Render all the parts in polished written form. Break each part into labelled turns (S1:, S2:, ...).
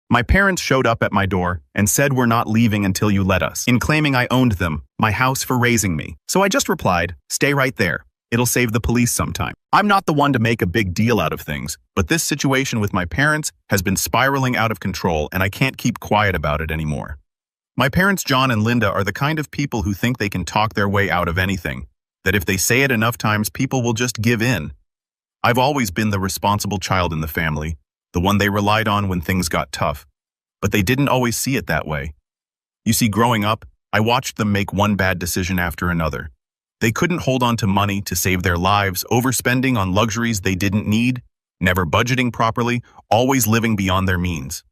S1: My parents showed up at my door and said we're not leaving until you let us, in claiming I owned them, my house for raising me. So I just replied, stay right there. It'll save the police sometime. I'm not the one to make a big deal out of things, but this situation with my parents has been spiraling out of control and I can't keep quiet about it anymore. My parents, John and Linda, are the kind of people who think they can talk their way out of anything, that if they say it enough times, people will just give in. I've always been the responsible child in the family, the one they relied on when things got tough, but they didn't always see it that way. You see, growing up, I watched them make one bad decision after another. They couldn't hold on to money to save their lives, overspending on luxuries they didn't need, never budgeting properly, always living beyond their means.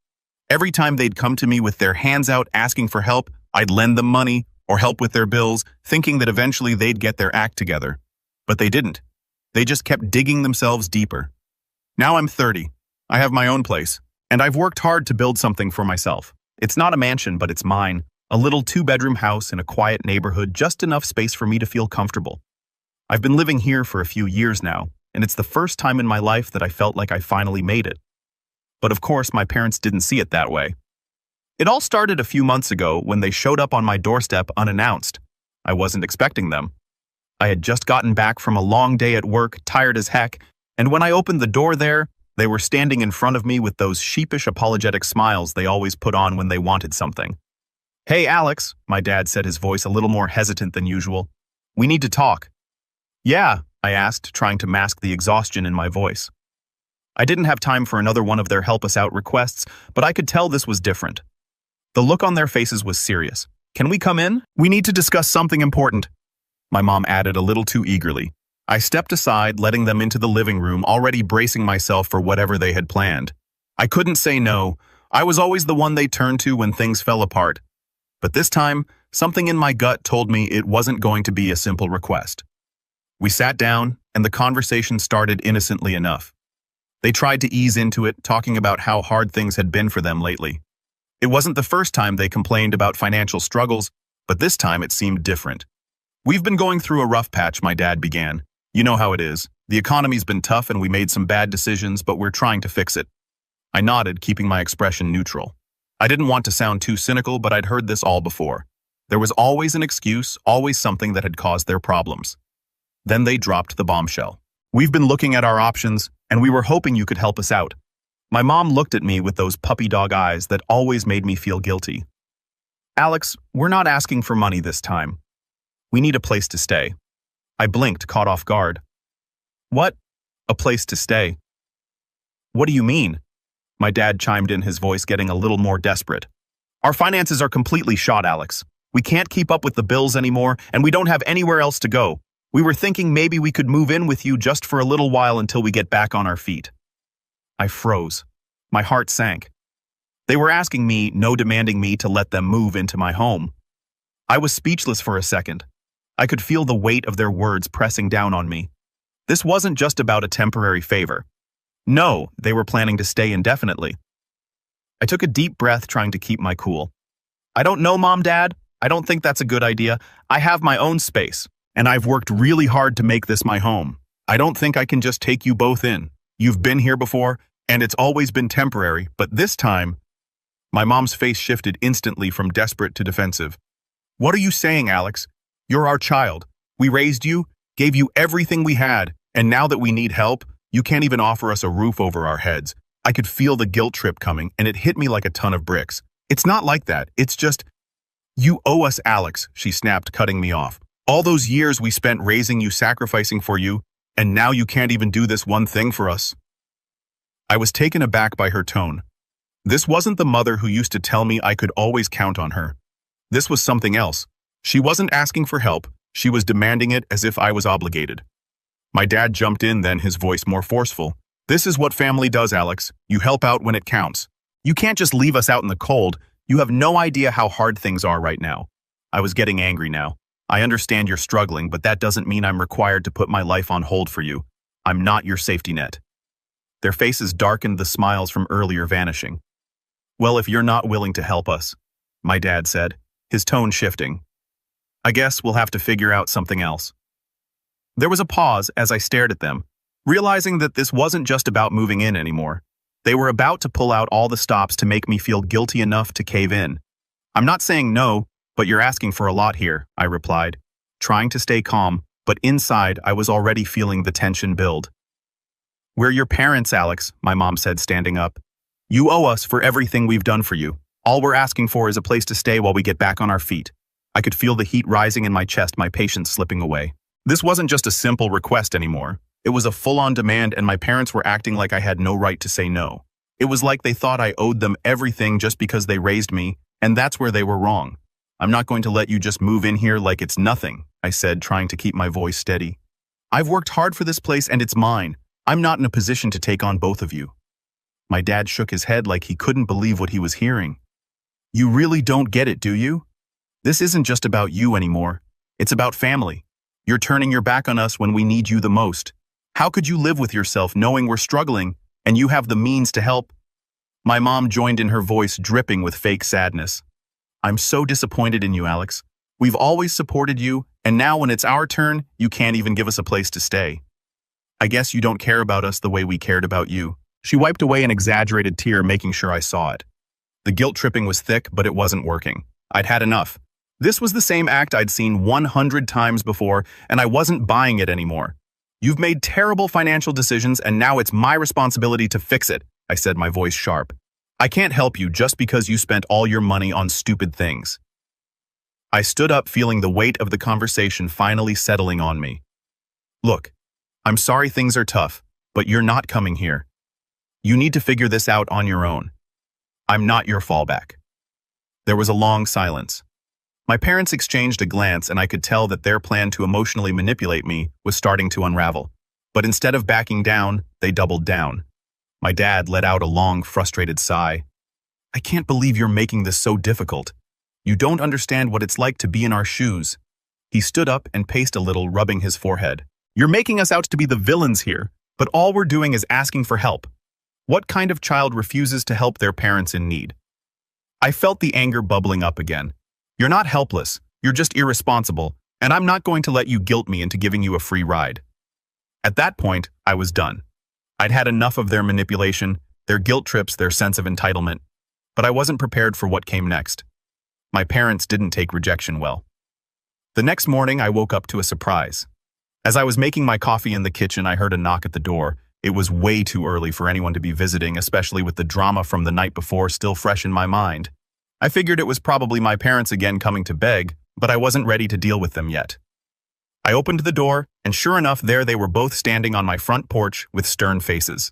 S1: Every time they'd come to me with their hands out asking for help, I'd lend them money or help with their bills, thinking that eventually they'd get their act together. But they didn't. They just kept digging themselves deeper. Now I'm 30. I have my own place, and I've worked hard to build something for myself. It's not a mansion, but it's mine. A little 2-bedroom house in a quiet neighborhood, just enough space for me to feel comfortable. I've been living here for a few years now, and it's the first time in my life that I felt like I finally made it. But of course, my parents didn't see it that way. It all started a few months ago when they showed up on my doorstep unannounced. I wasn't expecting them. I had just gotten back from a long day at work, tired as heck, and when I opened the door there, they were standing in front of me with those sheepish apologetic smiles they always put on when they wanted something. Hey, Alex, my dad said, his voice a little more hesitant than usual. We need to talk. Yeah, I asked, trying to mask the exhaustion in my voice. I didn't have time for another one of their help us out requests, but I could tell this was different. The look on their faces was serious. Can we come in? We need to discuss something important, my mom added a little too eagerly. I stepped aside, letting them into the living room, already bracing myself for whatever they had planned. I couldn't say no. I was always the one they turned to when things fell apart. But this time, something in my gut told me it wasn't going to be a simple request. We sat down, and the conversation started innocently enough. They tried to ease into it, talking about how hard things had been for them lately. It wasn't the first time they complained about financial struggles, but this time it seemed different. We've been going through a rough patch, my dad began. You know how it is. The economy's been tough and we made some bad decisions, but we're trying to fix it. I nodded, keeping my expression neutral. I didn't want to sound too cynical, but I'd heard this all before. There was always an excuse, always something that had caused their problems. Then they dropped the bombshell. We've been looking at our options, and we were hoping you could help us out. My mom looked at me with those puppy dog eyes that always made me feel guilty. Alex, we're not asking for money this time. We need a place to stay. I blinked, caught off guard. What? A place to stay? What do you mean? My dad chimed in, his voice getting a little more desperate. Our finances are completely shot, Alex. We can't keep up with the bills anymore, and we don't have anywhere else to go. We were thinking maybe we could move in with you just for a little while until we get back on our feet. I froze. My heart sank. They were asking me, no, demanding me to let them move into my home. I was speechless for a second. I could feel the weight of their words pressing down on me. This wasn't just about a temporary favor. No, they were planning to stay indefinitely. I took a deep breath, trying to keep my cool. I don't know, Mom, Dad. I don't think that's a good idea. I have my own space, and I've worked really hard to make this my home. I don't think I can just take you both in. You've been here before, and it's always been temporary, but this time... My mom's face shifted instantly from desperate to defensive. What are you saying, Alex? You're our child. We raised you, gave you everything we had, and now that we need help, you can't even offer us a roof over our heads. I could feel the guilt trip coming, and it hit me like a ton of bricks. It's not like that. It's just... You owe us, Alex, she snapped, cutting me off. All those years we spent raising you, sacrificing for you, and now you can't even do this one thing for us. I was taken aback by her tone. This wasn't the mother who used to tell me I could always count on her. This was something else. She wasn't asking for help. She was demanding it as if I was obligated. My dad jumped in then, his voice more forceful. This is what family does, Alex. You help out when it counts. You can't just leave us out in the cold. You have no idea how hard things are right now. I was getting angry now. I understand you're struggling, but that doesn't mean I'm required to put my life on hold for you. I'm not your safety net. Their faces darkened, the smiles from earlier vanishing. Well, if you're not willing to help us, my dad said, his tone shifting, I guess we'll have to figure out something else. There was a pause as I stared at them, realizing that this wasn't just about moving in anymore. They were about to pull out all the stops to make me feel guilty enough to cave in. I'm not saying no, but you're asking for a lot here, I replied, trying to stay calm, but inside I was already feeling the tension build. We're your parents, Alex, my mom said, standing up. You owe us for everything we've done for you. All we're asking for is a place to stay while we get back on our feet. I could feel the heat rising in my chest, my patience slipping away. This wasn't just a simple request anymore. It was a full-on demand, and my parents were acting like I had no right to say no. It was like they thought I owed them everything just because they raised me, and that's where they were wrong. I'm not going to let you just move in here like it's nothing, I said, trying to keep my voice steady. I've worked hard for this place and it's mine. I'm not in a position to take on both of you. My dad shook his head like he couldn't believe what he was hearing. You really don't get it, do you? This isn't just about you anymore. It's about family. You're turning your back on us when we need you the most. How could you live with yourself knowing we're struggling and you have the means to help? My mom joined in, her voice dripping with fake sadness. I'm so disappointed in you, Alex. We've always supported you, and now when it's our turn, you can't even give us a place to stay. I guess you don't care about us the way we cared about you. She wiped away an exaggerated tear, making sure I saw it. The guilt tripping was thick, but it wasn't working. I'd had enough. This was the same act I'd seen 100 times before, and I wasn't buying it anymore. You've made terrible financial decisions, and now it's my responsibility to fix it, I said, my voice sharp. I can't help you just because you spent all your money on stupid things. I stood up, feeling the weight of the conversation finally settling on me. Look, I'm sorry things are tough, but you're not coming here. You need to figure this out on your own. I'm not your fallback. There was a long silence. My parents exchanged a glance, and I could tell that their plan to emotionally manipulate me was starting to unravel. But instead of backing down, they doubled down. My dad let out a long, frustrated sigh. I can't believe you're making this so difficult. You don't understand what it's like to be in our shoes. He stood up and paced a little, rubbing his forehead. You're making us out to be the villains here, but all we're doing is asking for help. What kind of child refuses to help their parents in need? I felt the anger bubbling up again. You're not helpless, you're just irresponsible, and I'm not going to let you guilt me into giving you a free ride. At that point, I was done. I'd had enough of their manipulation, their guilt trips, their sense of entitlement, but I wasn't prepared for what came next. My parents didn't take rejection well. The next morning, I woke up to a surprise. As I was making my coffee in the kitchen, I heard a knock at the door. It was way too early for anyone to be visiting, especially with the drama from the night before still fresh in my mind. I figured it was probably my parents again coming to beg, but I wasn't ready to deal with them yet. I opened the door, and sure enough, there they were, both standing on my front porch with stern faces.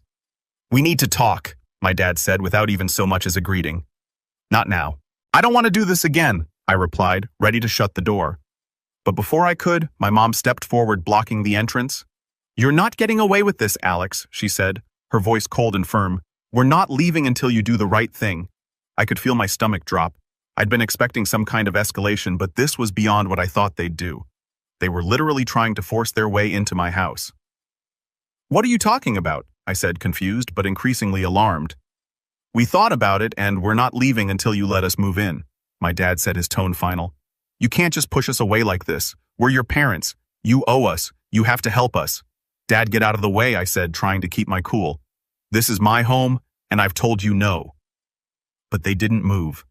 S1: We need to talk, my dad said without even so much as a greeting. Not now. I don't want to do this again, I replied, ready to shut the door. But before I could, my mom stepped forward, blocking the entrance. You're not getting away with this, Alex, she said, her voice cold and firm. We're not leaving until you do the right thing. I could feel my stomach drop. I'd been expecting some kind of escalation, but this was beyond what I thought they'd do. They were literally trying to force their way into my house. What are you talking about? I said, confused but increasingly alarmed. We thought about it, and we're not leaving until you let us move in, my dad said, his tone final. You can't just push us away like this. We're your parents. You owe us. You have to help us. Dad, get out of the way, I said, trying to keep my cool. This is my home, and I've told you no. But they didn't move.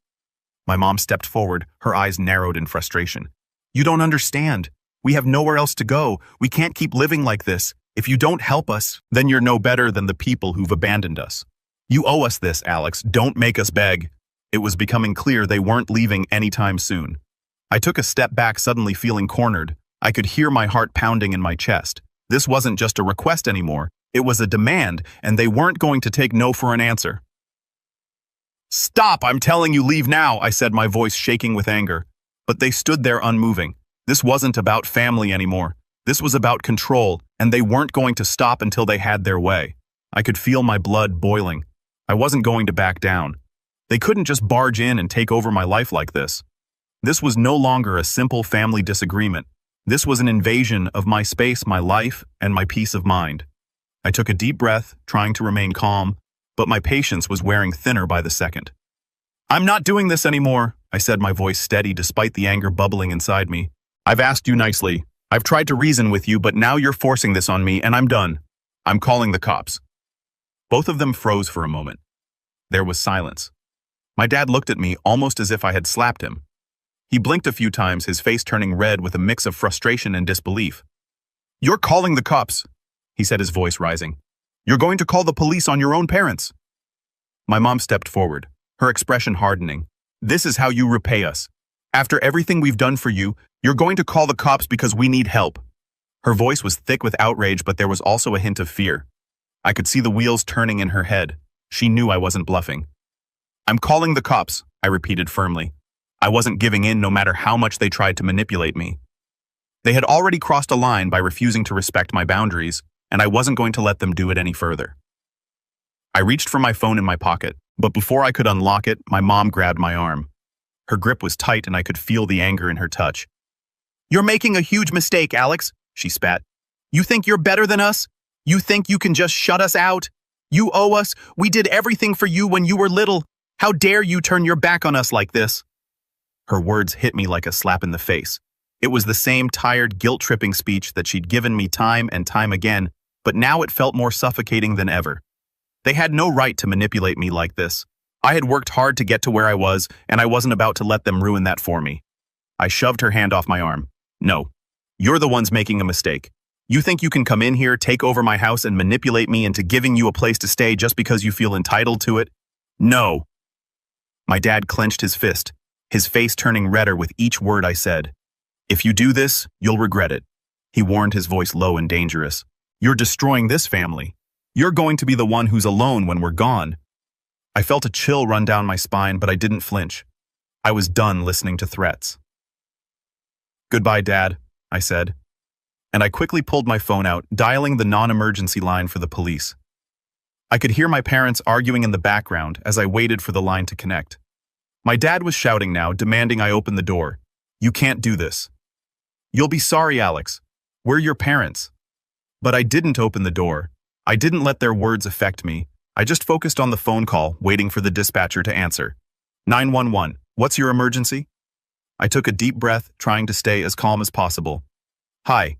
S1: My mom stepped forward, her eyes narrowed in frustration. You don't understand. We have nowhere else to go. We can't keep living like this. If you don't help us, then you're no better than the people who've abandoned us. You owe us this, Alex. Don't make us beg. It was becoming clear they weren't leaving anytime soon. I took a step back, suddenly feeling cornered. I could hear my heart pounding in my chest. This wasn't just a request anymore. It was a demand, and they weren't going to take no for an answer. Stop, I'm telling you, leave now, I said, my voice shaking with anger. But they stood there unmoving. This wasn't about family anymore. This was about control, and they weren't going to stop until they had their way. I could feel my blood boiling. I wasn't going to back down. They couldn't just barge in and take over my life like this. This was no longer a simple family disagreement. This was an invasion of my space, my life, and my peace of mind. I took a deep breath, trying to remain calm, but my patience was wearing thinner by the second. I'm not doing this anymore, I said, my voice steady despite the anger bubbling inside me. I've asked you nicely. I've tried to reason with you, but now you're forcing this on me, and I'm done. I'm calling the cops. Both of them froze for a moment. There was silence. My dad looked at me almost as if I had slapped him. He blinked a few times, his face turning red with a mix of frustration and disbelief. "You're calling the cops," he said, his voice rising. "You're going to call the police on your own parents." My mom stepped forward, her expression hardening. "This is how you repay us. After everything we've done for you, you're going to call the cops because we need help." Her voice was thick with outrage, but there was also a hint of fear. I could see the wheels turning in her head. She knew I wasn't bluffing. "I'm calling the cops," I repeated firmly. I wasn't giving in no matter how much they tried to manipulate me. They had already crossed a line by refusing to respect my boundaries, and I wasn't going to let them do it any further. I reached for my phone in my pocket, but before I could unlock it, my mom grabbed my arm. Her grip was tight and I could feel the anger in her touch. "You're making a huge mistake, Alex," she spat. "You think you're better than us? You think you can just shut us out? You owe us. We did everything for you when you were little. How dare you turn your back on us like this?" Her words hit me like a slap in the face. It was the same tired, guilt-tripping speech that she'd given me time and time again, but now it felt more suffocating than ever. They had no right to manipulate me like this. I had worked hard to get to where I was, and I wasn't about to let them ruin that for me. I shoved her hand off my arm. "No, you're the ones making a mistake. You think you can come in here, take over my house, and manipulate me into giving you a place to stay just because you feel entitled to it? No." My dad clenched his fist, his face turning redder with each word I said. "If you do this, you'll regret it," he warned, his voice low and dangerous. "You're destroying this family. You're going to be the one who's alone when we're gone." I felt a chill run down my spine, but I didn't flinch. I was done listening to threats. "Goodbye, Dad," I said. And I quickly pulled my phone out, dialing the non-emergency line for the police. I could hear my parents arguing in the background as I waited for the line to connect. My dad was shouting now, demanding I open the door. "You can't do this." "You'll be sorry, Alex. We're your parents." But I didn't open the door. I didn't let their words affect me. I just focused on the phone call, waiting for the dispatcher to answer. 911, what's your emergency? I took a deep breath, trying to stay as calm as possible. "Hi.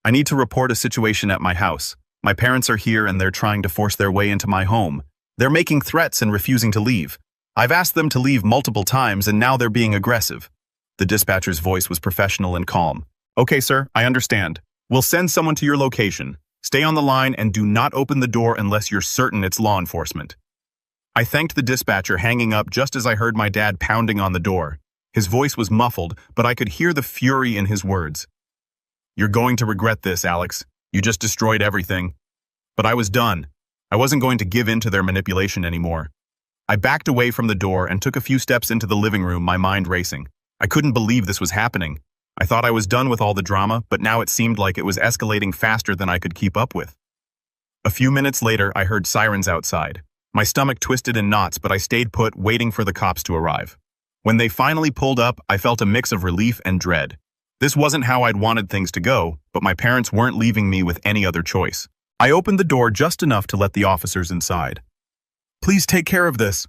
S1: I need to report a situation at my house. My parents are here and they're trying to force their way into my home. They're making threats and refusing to leave. I've asked them to leave multiple times and now they're being aggressive." The dispatcher's voice was professional and calm. "Okay, sir, I understand. We'll send someone to your location. Stay on the line and do not open the door unless you're certain it's law enforcement." I thanked the dispatcher, hanging up just as I heard my dad pounding on the door. His voice was muffled, but I could hear the fury in his words. "You're going to regret this, Alex. You just destroyed everything." But I was done. I wasn't going to give in to their manipulation anymore. I backed away from the door and took a few steps into the living room, my mind racing. I couldn't believe this was happening. I thought I was done with all the drama, but now it seemed like it was escalating faster than I could keep up with. A few minutes later, I heard sirens outside. My stomach twisted in knots, but I stayed put, waiting for the cops to arrive. When they finally pulled up, I felt a mix of relief and dread. This wasn't how I'd wanted things to go, but my parents weren't leaving me with any other choice. I opened the door just enough to let the officers inside. "Please take care of this,"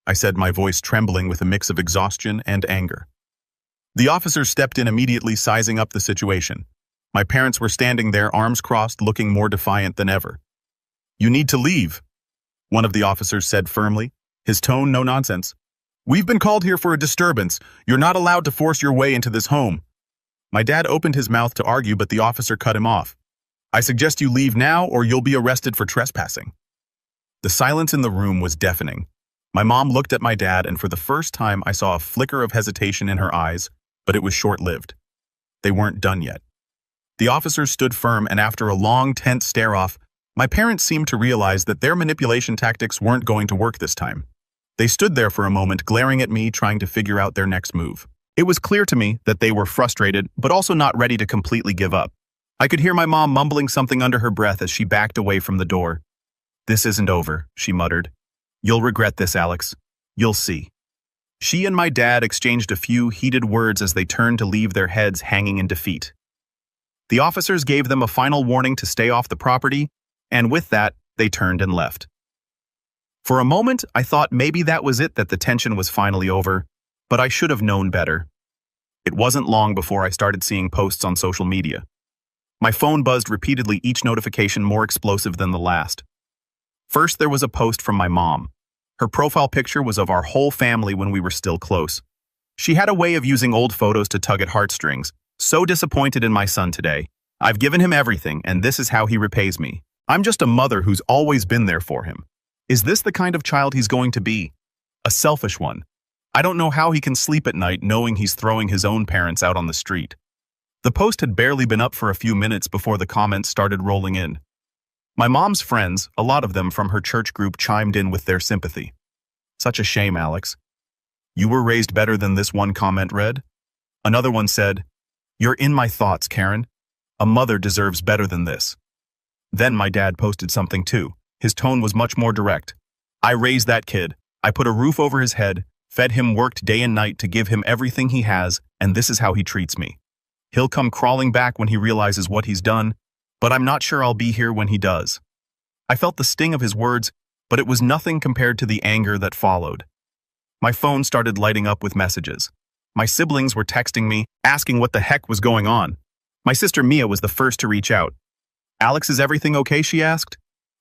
S1: I said, my voice trembling with a mix of exhaustion and anger. The officers stepped in immediately, sizing up the situation. My parents were standing there, arms crossed, looking more defiant than ever. "You need to leave," one of the officers said firmly, his tone no nonsense. "We've been called here for a disturbance. You're not allowed to force your way into this home." My dad opened his mouth to argue, but the officer cut him off. "I suggest you leave now or you'll be arrested for trespassing." The silence in the room was deafening. My mom looked at my dad, and for the first time I saw a flicker of hesitation in her eyes, but it was short-lived. They weren't done yet. The officers stood firm, and after a long, tense stare-off, my parents seemed to realize that their manipulation tactics weren't going to work this time. They stood there for a moment, glaring at me, trying to figure out their next move. It was clear to me that they were frustrated, but also not ready to completely give up. I could hear my mom mumbling something under her breath as she backed away from the door. "This isn't over," she muttered. "You'll regret this, Alex. You'll see." She and my dad exchanged a few heated words as they turned to leave, their heads hanging in defeat. The officers gave them a final warning to stay off the property, and with that, they turned and left. For a moment, I thought maybe that was it, that the tension was finally over, but I should have known better. It wasn't long before I started seeing posts on social media. My phone buzzed repeatedly, each notification more explosive than the last. First, there was a post from my mom. Her profile picture was of our whole family when we were still close. She had a way of using old photos to tug at heartstrings. So disappointed in my son today. I've given him everything, and this is how he repays me. I'm just a mother who's always been there for him. Is this the kind of child he's going to be? A selfish one. I don't know how he can sleep at night knowing he's throwing his own parents out on the street. The post had barely been up for a few minutes before the comments started rolling in. My mom's friends, a lot of them from her church group, chimed in with their sympathy. Such a shame, Alex. You were raised better than this, one comment read. Another one said, "You're in my thoughts, Karen. A mother deserves better than this." Then my dad posted something too. His tone was much more direct. "I raised that kid. I put a roof over his head, fed him, worked day and night to give him everything he has, and this is how he treats me. He'll come crawling back when he realizes what he's done, but I'm not sure I'll be here when he does." I felt the sting of his words, but it was nothing compared to the anger that followed. My phone started lighting up with messages. My siblings were texting me, asking what the heck was going on. My sister Mia was the first to reach out. "Alex, is everything okay?" she asked.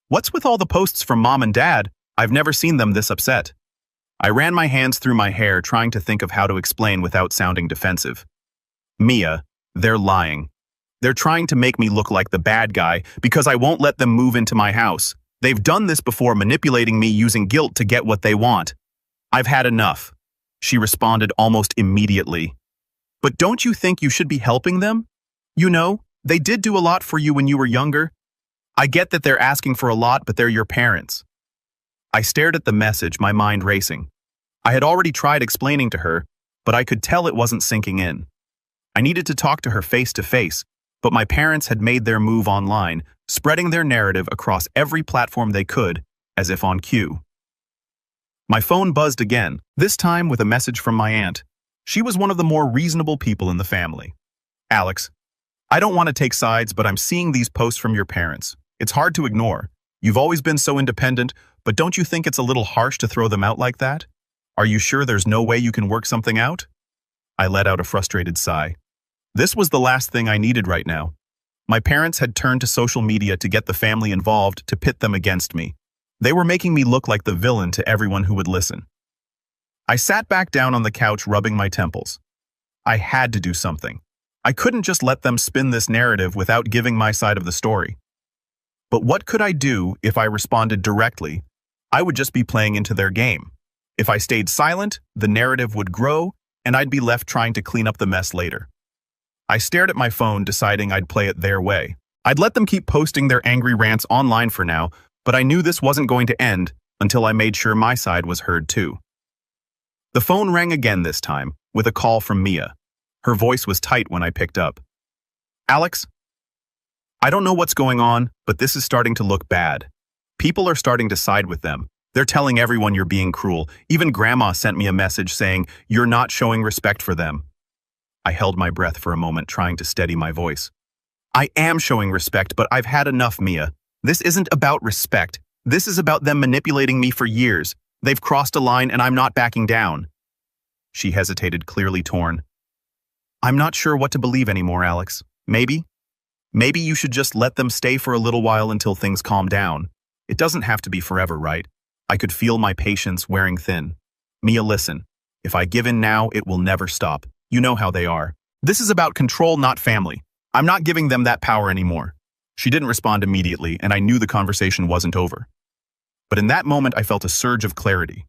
S1: "What's with all the posts from Mom and Dad? I've never seen them this upset." I ran my hands through my hair, trying to think of how to explain without sounding defensive. "Mia, they're lying. They're trying to make me look like the bad guy because I won't let them move into my house. They've done this before, manipulating me using guilt to get what they want. I've had enough," she responded almost immediately. "But don't you think you should be helping them? You know, they did do a lot for you when you were younger. I get that they're asking for a lot, but they're your parents." I stared at the message, my mind racing. I had already tried explaining to her, but I could tell it wasn't sinking in. I needed to talk to her face to face, but my parents had made their move online, spreading their narrative across every platform they could, as if on cue. My phone buzzed again, this time with a message from my aunt. She was one of the more reasonable people in the family. "Alex, I don't want to take sides, but I'm seeing these posts from your parents. It's hard to ignore. You've always been so independent, but don't you think it's a little harsh to throw them out like that? Are you sure there's no way you can work something out?" I let out a frustrated sigh. This was the last thing I needed right now. My parents had turned to social media to get the family involved, to pit them against me. They were making me look like the villain to everyone who would listen. I sat back down on the couch, rubbing my temples. I had to do something. I couldn't just let them spin this narrative without giving my side of the story. But what could I do if I responded directly? I would just be playing into their game. If I stayed silent, the narrative would grow, and I'd be left trying to clean up the mess later. I stared at my phone, deciding I'd play it their way. I'd let them keep posting their angry rants online for now, but I knew this wasn't going to end until I made sure my side was heard too. The phone rang again this time, with a call from Mia. Her voice was tight when I picked up. "Alex, I don't know what's going on, but this is starting to look bad. People are starting to side with them. They're telling everyone you're being cruel. Even Grandma sent me a message saying you're not showing respect for them." I held my breath for a moment, trying to steady my voice. "I am showing respect, but I've had enough, Mia. This isn't about respect. This is about them manipulating me for years. They've crossed a line and I'm not backing down." She hesitated, clearly torn. "I'm not sure what to believe anymore, Alex. Maybe you should just let them stay for a little while until things calm down. It doesn't have to be forever, right?" I could feel my patience wearing thin. "Mia, listen. If I give in now, it will never stop. You know how they are. This is about control, not family. I'm not giving them that power anymore." She didn't respond immediately, and I knew the conversation wasn't over. But in that moment, I felt a surge of clarity.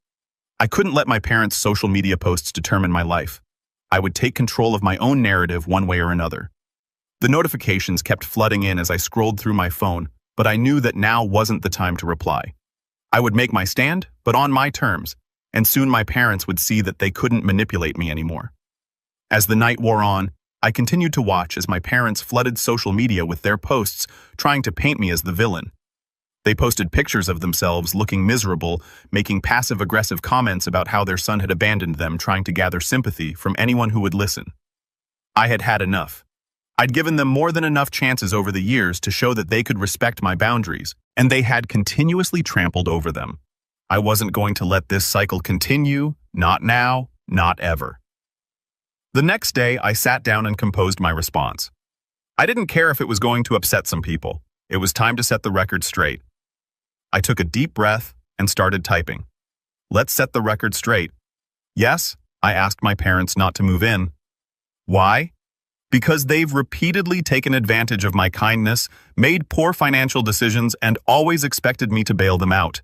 S1: I couldn't let my parents' social media posts determine my life. I would take control of my own narrative one way or another. The notifications kept flooding in as I scrolled through my phone, but I knew that now wasn't the time to reply. I would make my stand, but on my terms, and soon my parents would see that they couldn't manipulate me anymore. As the night wore on, I continued to watch as my parents flooded social media with their posts, trying to paint me as the villain. They posted pictures of themselves looking miserable, making passive-aggressive comments about how their son had abandoned them, trying to gather sympathy from anyone who would listen. I had had enough. I'd given them more than enough chances over the years to show that they could respect my boundaries, and they had continuously trampled over them. I wasn't going to let this cycle continue, not now, not ever. The next day, I sat down and composed my response. I didn't care if it was going to upset some people. It was time to set the record straight. I took a deep breath and started typing. Let's set the record straight. Yes, I asked my parents not to move in. Why? Because they've repeatedly taken advantage of my kindness, made poor financial decisions, and always expected me to bail them out.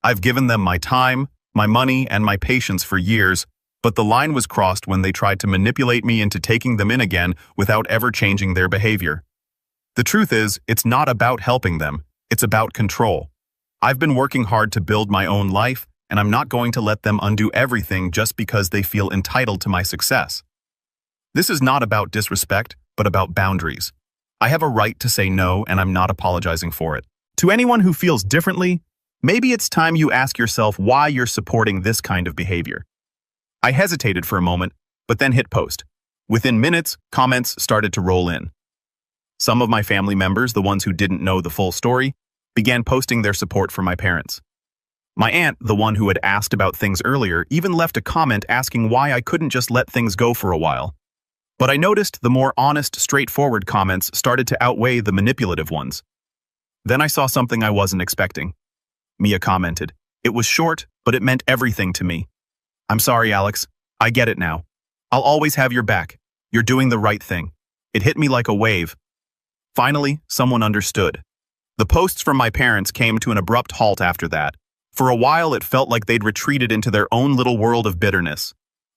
S1: I've given them my time, my money, and my patience for years, but the line was crossed when they tried to manipulate me into taking them in again without ever changing their behavior. The truth is, it's not about helping them, it's about control. I've been working hard to build my own life, and I'm not going to let them undo everything just because they feel entitled to my success. This is not about disrespect, but about boundaries. I have a right to say no, and I'm not apologizing for it. To anyone who feels differently, maybe it's time you ask yourself why you're supporting this kind of behavior. I hesitated for a moment, but then hit post. Within minutes, comments started to roll in. Some of my family members, the ones who didn't know the full story, began posting their support for my parents. My aunt, the one who had asked about things earlier, even left a comment asking why I couldn't just let things go for a while. But I noticed the more honest, straightforward comments started to outweigh the manipulative ones. Then I saw something I wasn't expecting. Mia commented. It was short, but it meant everything to me. I'm sorry, Alex. I get it now. I'll always have your back. You're doing the right thing. It hit me like a wave. Finally, someone understood. The posts from my parents came to an abrupt halt after that. For a while, it felt like they'd retreated into their own little world of bitterness.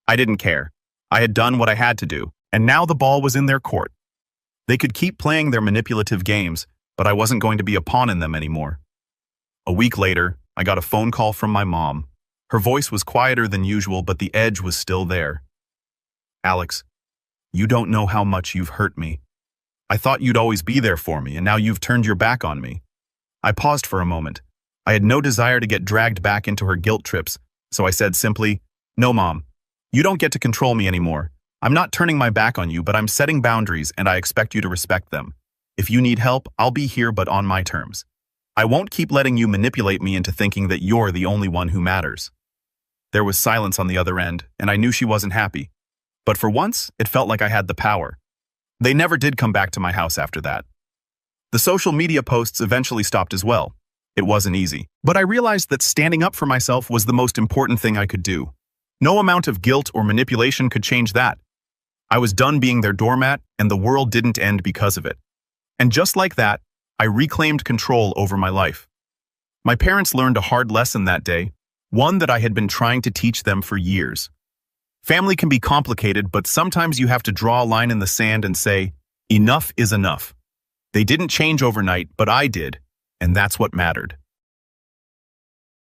S1: I didn't care. I had done what I had to do, and now the ball was in their court. They could keep playing their manipulative games, but I wasn't going to be a pawn in them anymore. A week later, I got a phone call from my mom. Her voice was quieter than usual, but the edge was still there. Alex, you don't know how much you've hurt me. I thought you'd always be there for me, and now you've turned your back on me. I paused for a moment. I had no desire to get dragged back into her guilt trips, so I said simply, No, Mom. You don't get to control me anymore. I'm not turning my back on you, but I'm setting boundaries, and I expect you to respect them. If you need help, I'll be here, but on my terms. I won't keep letting you manipulate me into thinking that you're the only one who matters. There was silence on the other end, and I knew she wasn't happy. But for once, it felt like I had the power. They never did come back to my house after that. The social media posts eventually stopped as well. It wasn't easy, but I realized that standing up for myself was the most important thing I could do. No amount of guilt or manipulation could change that. I was done being their doormat, and the world didn't end because of it. And just like that, I reclaimed control over my life. My parents learned a hard lesson that day, one that I had been trying to teach them for years. Family can be complicated, but sometimes you have to draw a line in the sand and say, enough is enough. They didn't change overnight, but I did, and that's what mattered.